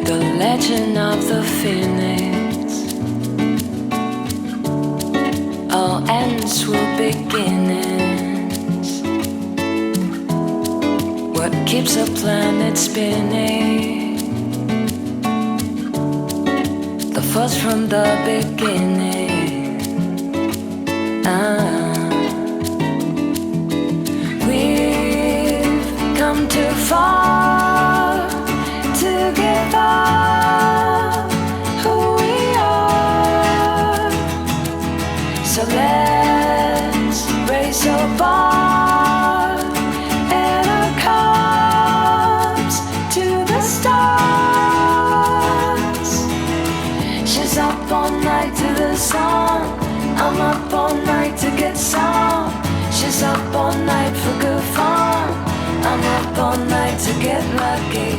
The legend of the phoenix. All ends will beginnings. What keeps a planet spinning? The force from the beginning. We've come too far to give up who we are. So let's raise a bar and our cups to the stars. She's up all night to the sun. I'm up all night to get some. She's up all night for good fun. I'm up all night to get lucky.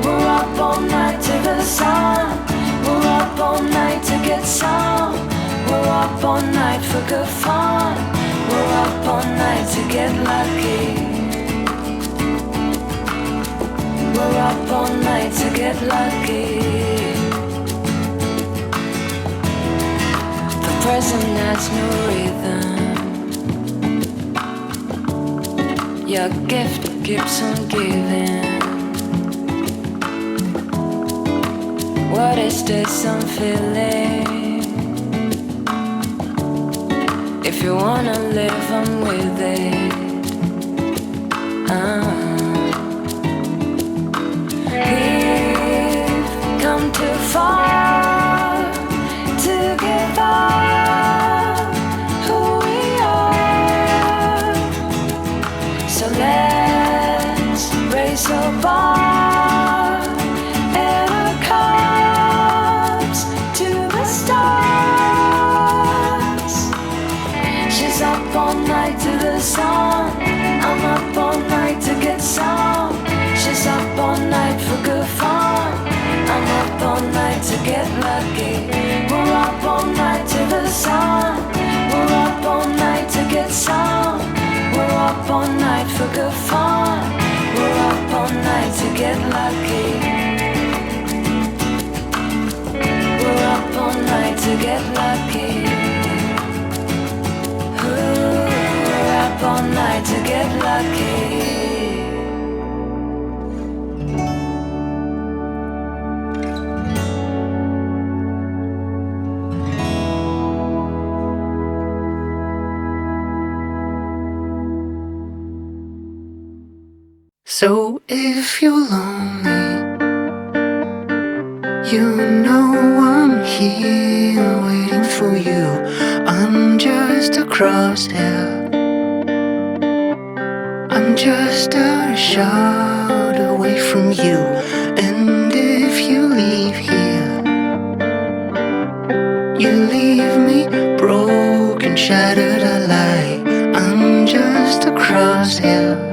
We're up all night to the sun. We're up all night to get some. We're up all night for good fun. We're up all night to get lucky. We're up all night to get lucky. The present has no rhythm. Your gift keeps on giving. What is this I'm feeling? If you wanna live, I'm with it. We've come too far to give up who we are. So let's raise a bar and our cups to the stars. She's up all night to the sun. I'm up all night to get some. She's up all night for good fun. I'm up all night to get lucky. We're up all night to the sun. We're up all night to get some. We're up all night for good fun. We're up all night to get lucky. We're up all night to get lucky. Ooh, we're up all night to get lucky. So if you're lonely, you know I'm here waiting for you. I'm just a crosshair. I'm just a shot away from you. And if you leave here, you leave me broken, shattered, I lie. I'm just a crosshair.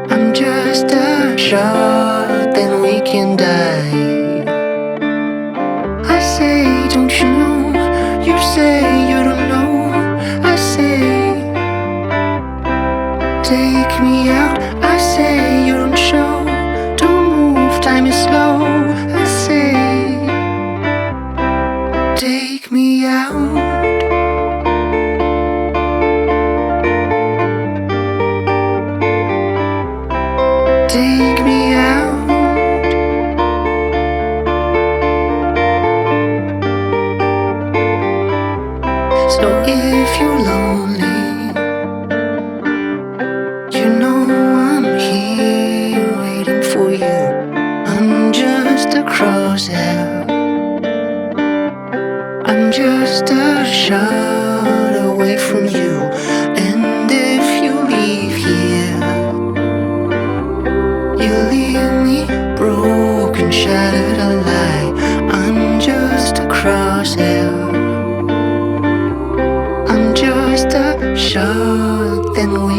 I'm just a shot, then we can die. I say, don't you know? You say you don't know. I say, take me out. I say, you don't show. Don't move, time is slow. I say, take me out. Take me out. So if you're lonely, you know I'm here waiting for you. I'm just a crosshair. I'm just a shot away from you. And if you leave here, you leave me broken, shattered, I lie. I'm just a crosshair. I'm just a shot, then we